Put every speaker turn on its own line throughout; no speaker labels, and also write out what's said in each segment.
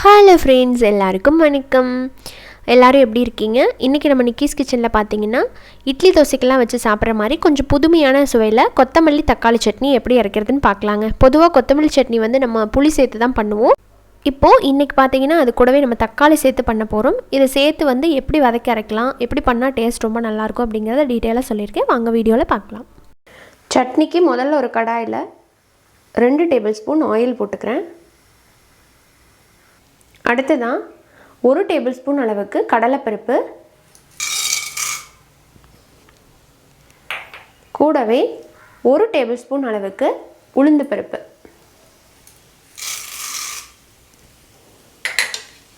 Hello friends, எல்லாருக்கும் வணக்கம். எல்லோரும் எப்படி இருக்கீங்க? இன்றைக்கி நம்ம நிக்கிஸ் கிச்சனில் பார்த்தீங்கன்னா இட்லி தோசைக்கெல்லாம் வச்சு சாப்பிட்ற மாதிரி கொஞ்சம் புதுமையான சுவையில் கொத்தமல்லி தக்காளி சட்னி எப்படி இறக்கிறதுன்னு பார்க்கலாங்க. பொதுவாக கொத்தமல்லி சட்னி வந்து நம்ம புளி சேர்த்து தான் பண்ணுவோம். இப்போது இன்றைக்கி பார்த்தீங்கன்னா அது கூடவே நம்ம தக்காளி சேர்த்து பண்ண போகிறோம். இதை சேர்த்து வந்து எப்படி வதக்கி அரைக்கலாம், எப்படி பண்ணால் டேஸ்ட் ரொம்ப நல்லாயிருக்கும் அப்படிங்கிறத டீட்டெயிலாக சொல்லியிருக்கேன். வாங்க வீடியோவில் பார்க்கலாம். சட்னிக்கு முதல்ல ஒரு கடாயில் 2 டேபிள் ஸ்பூன் ஆயில் போட்டுக்கிறேன். அடுத்ததான் 1 டேபிள் ஸ்பூன் அளவுக்கு கடலைப்பருப்பு, கூடவே 1 டேபிள் ஸ்பூன் அளவுக்கு உளுந்து பருப்பு.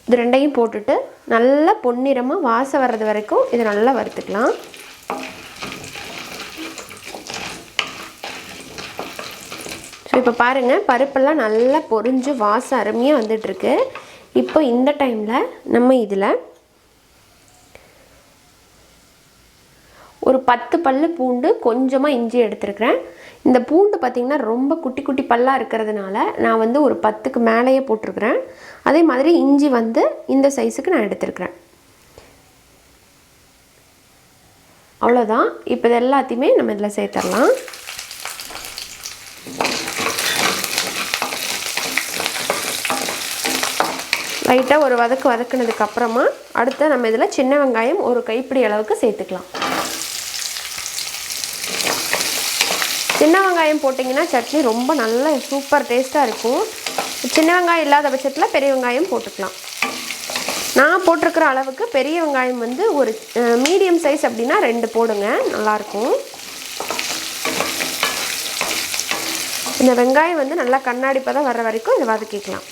இது ரெண்டையும் போட்டுட்டு நல்லா பொன்னிறமாக வாசம் வர்றது வரைக்கும் இதை நல்லா வறுத்துக்கலாம். ஸோ இப்போ பாருங்கள், பருப்பெல்லாம் நல்லா பொரிஞ்சு வாசம் அருமையாக வந்துட்டுருக்கு. இப்போ இந்த டைமில் நம்ம இதில் ஒரு 10 பல்லு பூண்டு, கொஞ்சமாக இஞ்சி எடுத்துருக்கிறேன். இந்த பூண்டு பார்த்திங்கன்னா ரொம்ப குட்டி குட்டி பல்லாக இருக்கிறதுனால நான் வந்து ஒரு 10க்கு மேலேயே போட்டிருக்கிறேன். அதே மாதிரி இஞ்சி வந்து இந்த சைஸுக்கு நான் எடுத்துருக்கிறேன். அவ்வளோதான். இப்போ இது எல்லாத்தையுமே நம்ம இதில் சேர்த்துடலாம். லைட்டாக ஒரு வதக்குனதுக்கப்புறமா அடுத்து நம்ம இதில் சின்ன வெங்காயம் ஒரு கைப்பிடி அளவுக்கு சேர்த்துக்கலாம். சின்ன வெங்காயம் போட்டிங்கன்னா சட்னி ரொம்ப நல்ல சூப்பர் டேஸ்ட்டாக இருக்கும். சின்ன வெங்காயம் இல்லாத பட்சத்தில் பெரிய வெங்காயம் போட்டுக்கலாம். நான் போட்டிருக்கிற அளவுக்கு பெரிய வெங்காயம் வந்து ஒரு மீடியம் சைஸ் அப்படின்னா 2 போடுங்க, நல்லாயிருக்கும். இந்த வெங்காயம் வந்து நல்லா கண்ணாடி பதம் வர்ற வரைக்கும் இதை வதக்கிக்கலாம்.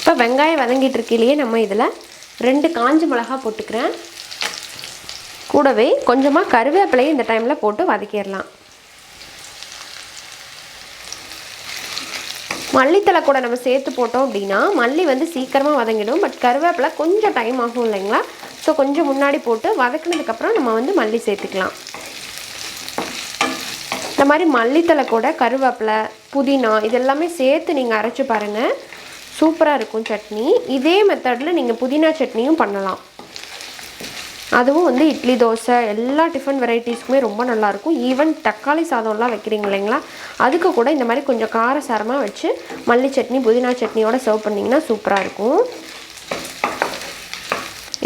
இப்போ வெங்காயம் வதங்கிட்டு இருக்கையிலேயே நம்ம இதில் 2 காஞ்ச மிளகா போட்டுக்கிறேன். கூடவே கொஞ்சமாக கருவேப்பிலையும் இந்த டைமில் போட்டு வதக்கிடலாம். மல்லித்தலை கூட நம்ம சேர்த்து போட்டோம் அப்படின்னா மல்லி வந்து சீக்கிரமாக வதங்கிடும். பட் கருவேப்பிலை கொஞ்சம் டைம் ஆகும் இல்லைங்களா? ஸோ கொஞ்சம் முன்னாடி போட்டு வதக்கினதுக்கப்புறம் நம்ம வந்து மல்லி சேர்த்துக்கலாம். இந்த மாதிரி மல்லித்தலை கூட கருவேப்பிலை, புதினா இதெல்லாமே சேர்த்து நீங்கள் அரைச்சி பாருங்கள், சூப்பராக இருக்கும் சட்னி. இதே மெத்தடில் நீங்கள் புதினா சட்னியும் பண்ணலாம். அதுவும் வந்து இட்லி, தோசை எல்லா டிஃபன் வெரைட்டிஸ்க்குமே ரொம்ப நல்லாயிருக்கும். ஈவன் தக்காளி சாதம்லாம் வைக்கிறீங்க இல்லைங்களா, அதுக்கு கூட இந்த மாதிரி கொஞ்சம் காரசாரமாக வச்சு மல்லி சட்னி, புதினா சட்னியோட சர்வ் பண்ணிங்கன்னா சூப்பராக இருக்கும்.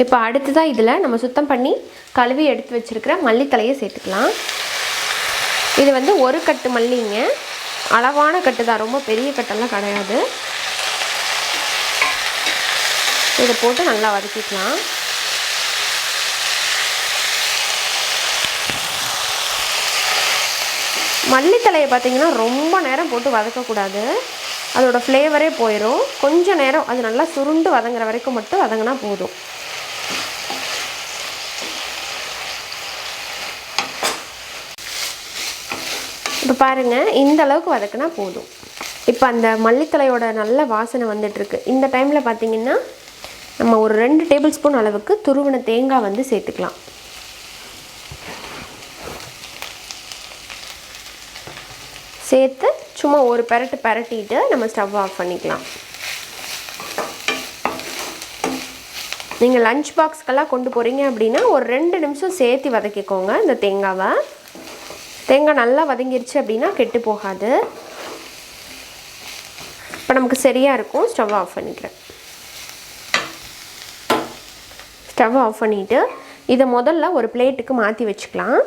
இப்போ அடுத்ததாக இதில் நம்ம சுத்தம் பண்ணி கழுவி எடுத்து வச்சுருக்கிற மல்லித்தலையை சேர்த்துக்கலாம். இது வந்து ஒரு கட்டு மல்லிங்க, அளவான கட்டு தான், ரொம்ப பெரிய கட்டெல்லாம் கிடையாது. இதை போட்டு நல்லா வதக்கிக்கலாம். மல்லித்தலையை பார்த்திங்கன்னா ரொம்ப நேரம் போட்டு வதக்கக்கூடாது, அதோடய ஃப்ளேவரே போயிடும். கொஞ்சம் நேரம் அது நல்லா சுருண்டு வதங்குற வரைக்கும் மட்டும் வதங்கினா போதும். இப்போ பாருங்கள், இந்த அளவுக்கு வதக்கினா போதும். இப்போ அந்த மல்லித்தலையோட நல்ல வாசனை வந்துட்டுருக்கு. இந்த டைமில் பார்த்திங்கன்னா நம்ம ஒரு 2 டேபிள் ஸ்பூன் அளவுக்கு துருவின தேங்காய் வந்து சேர்த்துக்கலாம். சேர்த்து சும்மா ஒரு பரட்டிட்டு நம்ம ஸ்டவ் ஆஃப் பண்ணிக்கலாம். நீங்கள் லஞ்ச் பாக்ஸ்க்கெல்லாம் கொண்டு போகிறீங்க அப்படின்னா ஒரு 2 நிமிஷம் சேர்த்து வதக்கிக்கோங்க இந்த தேங்காவை. தேங்காய் நல்லா வதங்கிருச்சு அப்படின்னா கெட்டு போகாது. இப்போ நமக்கு சரியாக இருக்கும். ஸ்டவ் ஆஃப் பண்ணிக்கிறேன். ஸ்டவ் ஆஃப் பண்ணிவிட்டு இதை முதல்ல ஒரு பிளேட்டுக்கு மாற்றி வச்சுக்கலாம்.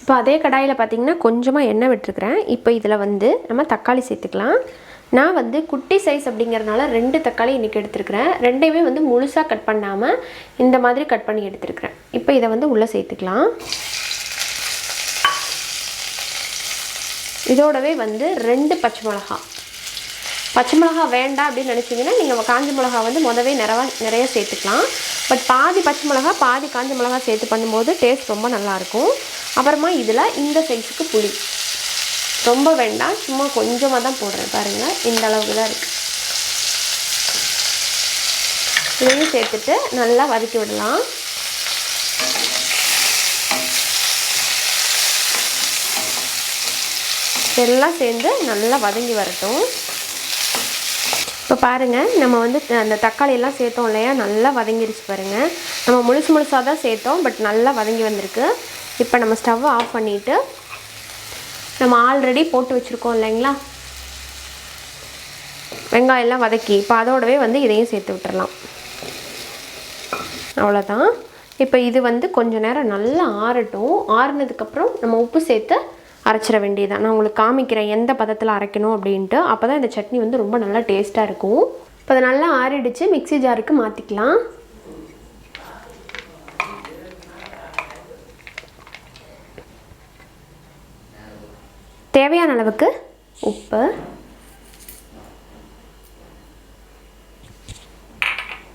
இப்போ அதே கடாயில் பார்த்திங்கன்னா கொஞ்சமாக எண்ணெய் விட்டுருக்குறேன். இப்போ இதில் வந்து நம்ம தக்காளி சேர்த்துக்கலாம். நான் வந்து குட்டி சைஸ் அப்படிங்கிறதுனால 2 தக்காளி இன்றைக்கி எடுத்துருக்கிறேன். 2மே வந்து முழுசாக கட் பண்ணாமல் இந்த மாதிரி கட் பண்ணி எடுத்துருக்கிறேன். இப்போ இதை வந்து உள்ளே சேர்த்துக்கலாம். இதோடவே வந்து 2 பச்சை மிளகா வேண்டாம் அப்படின்னு நினச்சிங்கன்னா நீங்கள் காஞ்ச மிளகா வந்து முதவே நிறைய சேர்த்துக்கலாம். பட் பாதி பச்சை மிளகா பாதி காஞ்ச மிளகா சேர்த்து பண்ணும்போது டேஸ்ட் ரொம்ப நல்லாயிருக்கும். அப்புறமா இதில் இந்த சைஸுக்கு புளி ரொம்ப வேண்டாம், சும்மா கொஞ்சமாக தான் போடுறேன். பாருங்கள், இந்த அளவுக்கு தான் இருக்குது. இதையும் சேர்த்துட்டு நல்லா வதக்கி விடலாம். எல்லாம் சேர்ந்து நல்லா வதங்கி வரட்டும். இப்போ பாருங்கள், நம்ம வந்து அந்த தக்காளியெல்லாம் சேர்த்தோம் இல்லையா, நல்லா வதங்கிடுச்சு பாருங்கள். நம்ம முழுசாக தான் சேர்த்தோம், பட் நல்லா வதங்கி வந்திருக்கு. இப்போ நம்ம ஸ்டவ்வை ஆஃப் பண்ணிவிட்டு நம்ம ஆல்ரெடி போட்டு வச்சுருக்கோம் இல்லைங்களா வெங்காயம்லாம் வதக்கி, இப்போ அதோடவே வந்து இதையும் சேர்த்து விட்டுறலாம். அவ்வளோதான். இப்போ இது வந்து கொஞ்சம் நேரம் நல்லா ஆறட்டும். ஆறுனதுக்கப்புறம் நம்ம உப்பு சேர்த்து அரைச்சிட வேண்டியதான். நான் உங்களுக்கு காமிக்கிறேன் எந்த பதத்தில் அரைக்கணும் அப்படின்ட்டு. அப்போ தான் இந்த சட்னி வந்து ரொம்ப நல்லா டேஸ்ட்டாக இருக்கும். இப்போ அது நல்லா ஆறிடுச்சு. மிக்ஸி ஜாருக்கு மாற்றிக்கலாம். தேவையான அளவுக்கு உப்பு,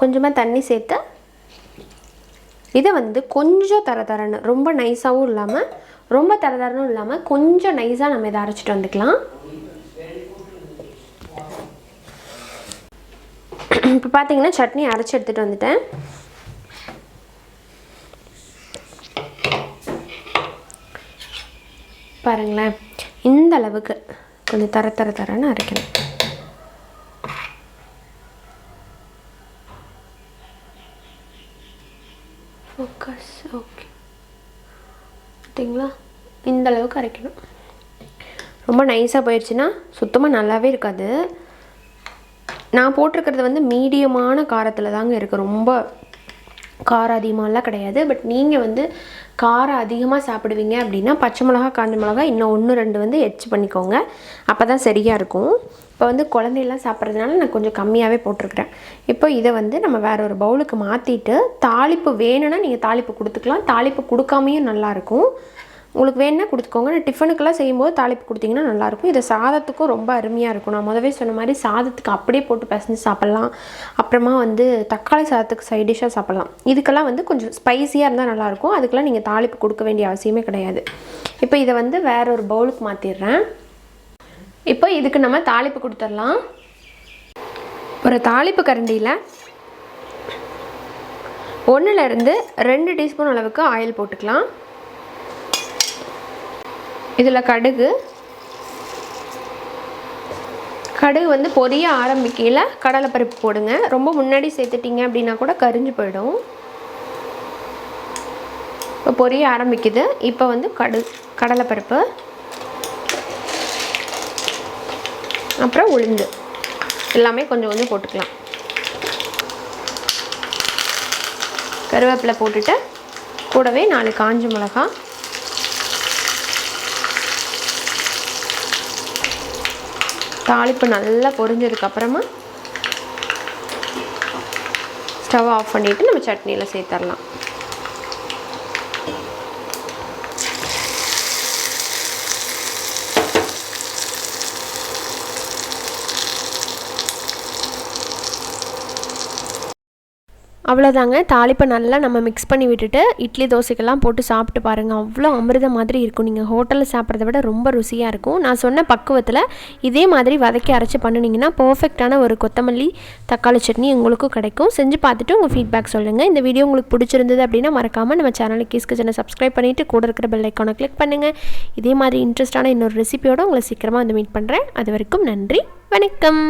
கொஞ்சமாக தண்ணி சேர்த்து இதை வந்து கொஞ்சம் தரன்னு, ரொம்ப நைஸாகவும் இல்லாமல் ரொம்ப தரன்னு இல்லாமல் கொஞ்சம் நைஸாக நம்ம இதை அரைச்சிட்டு வந்துக்கலாம். இப்போ பார்த்தீங்கன்னா சட்னி அரைச்சி எடுத்துகிட்டு வந்துட்டேன். பாருங்களேன், இந்த அளவுக்கு கொஞ்சம் தரன்னு அரைக்கணும். ஃபோக்கஸ். ஓகே, பார்த்தீங்களா, இந்த அளவுக்கு அரைக்கணும். ரொம்ப நைஸாக போயிடுச்சுன்னா சுத்தமாக நல்லாவே இருக்காது. நான் போட்டிருக்கிறது வந்து மீடியமான காரத்தில் தாங்க இருக்குது, ரொம்ப காரம் அதிகமாகலாம் கிடையாது. பட் நீங்கள் வந்து காரம் அதிகமாக சாப்பிடுவீங்க அப்படின்னா பச்சை மிளகா காஞ்ச மிளகா இன்னும் 1-2 வந்து எச்சு பண்ணிக்கோங்க, அப்போ தான் சரியாக இருக்கும். இப்போ வந்து குழந்தையெல்லாம் சாப்பிட்றதுனால நான் கொஞ்சம் கம்மியாகவே போட்டிருக்கிறேன். இப்போ இதை வந்து நம்ம வேறு ஒரு பவுலுக்கு மாற்றிட்டு, தாளிப்பு வேணும்னா நீங்கள் தாளிப்பு கொடுத்துக்கலாம், தாளிப்பு கொடுக்காமையும் நல்லாயிருக்கும். உங்களுக்கு வேணுன்னா கொடுத்துக்கோங்க. நான் டிஃபனுக்கெல்லாம் செய்யும்போது தாளிப்பு கொடுத்திங்கன்னா நல்லாயிருக்கும். இது சாதத்துக்கும் ரொம்ப அருமையாக இருக்கும். நான் முதவே சொன்ன மாதிரி சாதத்துக்கு அப்படியே போட்டு பிசைஞ்சு சாப்பிட்லாம். அப்புறமா வந்து தக்காளி சாதத்துக்கு சைட் டிஷ்ஷாக சாப்பிட்லாம். இதுக்கெல்லாம் வந்து கொஞ்சம் ஸ்பைஸியாக இருந்தால் நல்லாயிருக்கும். அதுக்கெல்லாம் நீங்கள் தாளிப்பு கொடுக்க வேண்டிய அவசியமே கிடையாது. இப்போ இதை வந்து வேற ஒரு பவுலுக்கு மாற்றிடுறேன். இப்போ இதுக்கு நம்ம தாளிப்பு கொடுத்துடலாம். ஒரு தாளிப்பு கரண்டியில் 1-2 டீஸ்பூன் அளவுக்கு ஆயில் போட்டுக்கலாம். இதில் கடுகு வந்து பொரிய ஆரம்பிக்கையில் கடலைப்பருப்பு போடுங்க. ரொம்ப முன்னாடி சேர்த்துட்டிங்க அப்படின்னா கூட கரிஞ்சு போயிடும். இப்போ பொரிய ஆரம்பிக்குது. இப்போ வந்து கடலைப்பருப்பு, அப்புறம் உளுந்து எல்லாமே கொஞ்சம் கொஞ்சம் போட்டுக்கலாம். கருவேப்பிலை போட்டுட்டு கூடவே 4 காஞ்ச மிளகா, தாளிப்பு நல்லா பொரிஞ்சதுக்கப்புறமா ஸ்டவ் ஆஃப் பண்ணிவிட்டு நம்ம சட்னியில் சேர்த்துடலாம். அவ்வளோதாங்க. தாளிப்பை நல்லா நம்ம மிக்ஸ் பண்ணி விட்டுட்டு இட்லி தோசைக்கெல்லாம் போட்டு சாப்பிட்டு பாருங்கள். அவ்வளோ அமிர்தம் மாதிரி இருக்கும். நீங்கள் ஹோட்டலில் சாப்பிட்றத விட ரொம்ப ருசியாக இருக்கும். நான் சொன்ன பக்குவத்தில் இதே மாதிரி வதக்கி அரைச்சி பண்ணினீங்கன்னா பர்ஃபெக்டான ஒரு கொத்தமல்லி தக்காளி சட்னி உங்களுக்கும் கிடைக்கும். செஞ்சு பார்த்துட்டு உங்கள் ஃபீட்பேக் சொல்லுங்கள். இந்த வீடியோ உங்களுக்கு பிடிச்சிருந்தது அப்படின்னா மறக்காமல் நம்ம சேனலுக்கு கீஸ் கிச்சனை சப்ஸ்கிரைப் பண்ணிவிட்டு கூட இருக்கிற பெல் ஐக்கானை கிளிக் பண்ணுங்கள். இதே மாதிரி இன்ட்ரெஸ்டான இன்னொரு ரெசிபியோடு உங்களை சீக்கிரமாக வந்து மீட் பண்ணுறேன். அது வரைக்கும் நன்றி, வணக்கம்.